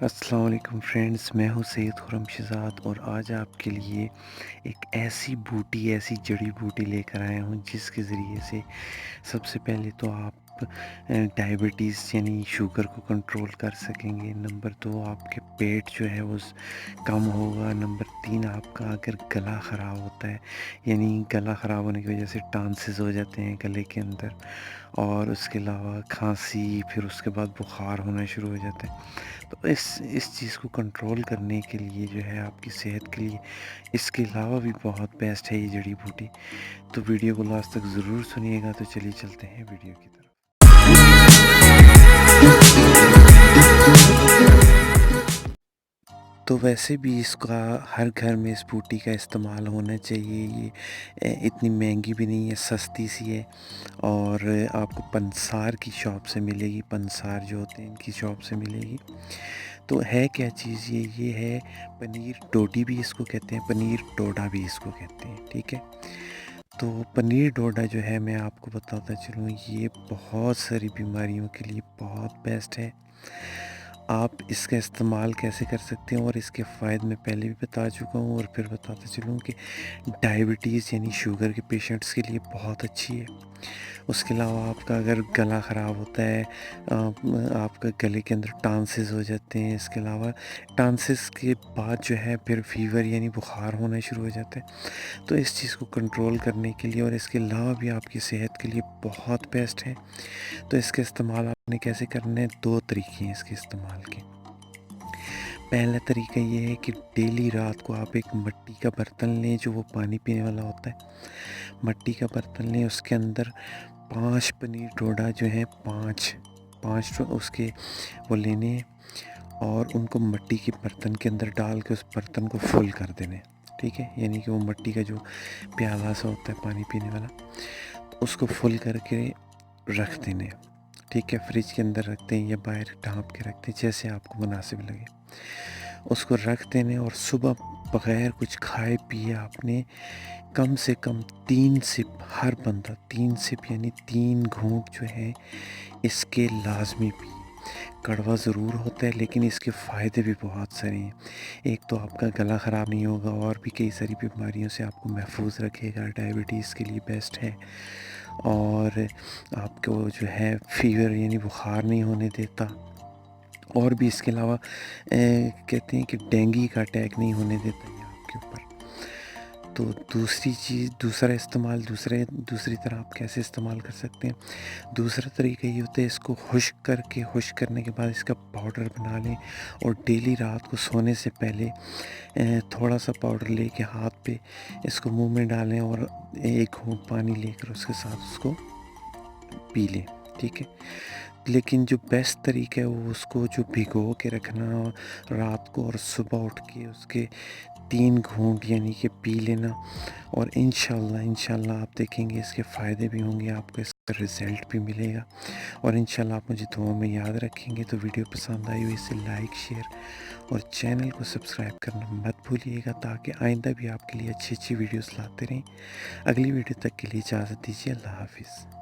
السلام علیکم فرینڈز، میں ہوں سید خرم شہزاد اور آج آپ کے لیے ایک ایسی جڑی بوٹی لے کر آیا ہوں جس کے ذریعے سے سب سے پہلے تو آپ ڈائبٹیز یعنی شوگر کو کنٹرول کر سکیں گے۔ نمبر 2، آپ کے پیٹ جو ہے وہ کم ہوگا۔ نمبر 3، آپ کا اگر گلا خراب ہوتا ہے یعنی گلا خراب ہونے کی وجہ سے ٹانسز ہو جاتے ہیں گلے کے اندر، اور اس کے علاوہ کھانسی، پھر اس کے بعد بخار ہونا شروع ہو جاتا ہے، تو اس چیز کو کنٹرول کرنے کے لیے جو ہے آپ کی صحت کے لیے اس کے علاوہ بھی بہت بیسٹ ہے یہ جڑی بوٹی۔ تو ویڈیو کو لاسٹ تک ضرور سنیے گا۔ تو چلیے چلتے ہیں ویڈیو کی طرف۔ تو ویسے بھی اس کا ہر گھر میں اس بوٹی کا استعمال ہونا چاہیے۔ یہ اتنی مہنگی بھی نہیں ہے، سستی سی ہے، اور آپ کو پنسار کی شاپ سے ملے گی۔ پنسار جو ہوتے ہیں ان کی شاپ سے ملے گی۔ تو ہے کیا چیز یہ ہے پنیر ڈوڈی بھی اس کو کہتے ہیں، پنیر ڈوڈا بھی اس کو کہتے ہیں، ٹھیک ہے۔ تو پنیر ڈوڈا جو ہے میں آپ کو بتاتا چلوں، یہ بہت ساری بیماریوں کے لیے بہت بیسٹ ہے۔ آپ اس کا استعمال کیسے کر سکتے ہیں اور اس کے فائدے میں پہلے بھی بتا چکا ہوں، اور پھر بتاتا چلوں کہ ڈائبٹیز یعنی شوگر کے پیشنٹس کے لیے بہت اچھی ہے۔ اس کے علاوہ آپ کا اگر گلا خراب ہوتا ہے، آپ کا گلے کے اندر ٹانسز ہو جاتے ہیں، اس کے علاوہ ٹانسز کے بعد جو ہے پھر فیور یعنی بخار ہونا شروع ہو جاتا ہے، تو اس چیز کو کنٹرول کرنے کے لیے اور اس کے علاوہ بھی آپ کی صحت کے لیے بہت بیسٹ ہے۔ تو اس کا استعمال آپ نے کیسے کرنا ہے؟ 2 طریقے ہیں اس کے استعمال کے۔ پہلا طریقہ یہ ہے کہ ڈیلی رات کو آپ ایک مٹی کا برتن لیں، جو وہ پانی پینے والا ہوتا ہے، مٹی کا برتن لیں، اس کے اندر 5 پنیر ڈوڈا جو ہیں، 5 اس کے وہ لینے ہیں، اور ان کو مٹی کے برتن کے اندر ڈال کے اس برتن کو فل کر دینے، ٹھیک ہے۔ یعنی کہ وہ مٹی کا جو پیالہ سا ہوتا ہے پانی پینے والا، اس کو فل کر کے رکھ دینے، ٹھیک ہے۔ فریج کے اندر رکھتے ہیں یا باہر ڈھانپ کے رکھتے ہیں، جیسے آپ کو مناسب لگے، اس کو رکھ دینے۔ اور صبح بغیر کچھ کھائے پیے آپ نے کم سے کم 3 سپ، ہر بندہ 3 سپ یعنی 3 گھونٹ جو ہے اس کے لازمی پیے۔ کڑوا ضرور ہوتا ہے لیکن اس کے فائدے بھی بہت سارے ہیں۔ ایک تو آپ کا گلا خراب نہیں ہوگا، اور بھی کئی ساری بیماریوں سے آپ کو محفوظ رکھے گا، ڈائبٹیز کے لیے بیسٹ ہے، اور آپ کو جو ہے فیور یعنی بخار نہیں ہونے دیتا، اور بھی اس کے علاوہ کہتے ہیں کہ ڈینگی کا اٹیک نہیں ہونے دیتا یہ آپ کے اوپر۔ تو دوسری طرح آپ کیسے استعمال کر سکتے ہیں؟ دوسرا طریقہ یہ ہوتا ہے، اس کو خشک کرنے کے بعد اس کا پاؤڈر بنا لیں، اور ڈیلی رات کو سونے سے پہلے تھوڑا سا پاؤڈر لے کے ہاتھ پہ اس کو منہ میں ڈالیں، اور ایک گھونٹ پانی لے کر اس کے ساتھ اس کو پی لیں، ٹھیک ہے۔ لیکن جو بیسٹ طریقہ ہے وہ اس کو جو بھگو کے رکھنا رات کو، اور صبح اٹھ کے اس کے 3 گھونٹ یعنی کہ پی لینا، اور انشاءاللہ آپ دیکھیں گے اس کے فائدے بھی ہوں گے، آپ کو اس کا رزلٹ بھی ملے گا، اور انشاءاللہ آپ مجھے دعاؤں میں یاد رکھیں گے۔ تو ویڈیو پسند آئی ہوئی اسے لائک، شیئر اور چینل کو سبسکرائب کرنا مت بھولیے گا، تاکہ آئندہ بھی آپ کے لیے اچھی ویڈیوز لاتے رہیں۔ اگلی ویڈیو تک کے لیے اجازت دیجیے، اللہ حافظ۔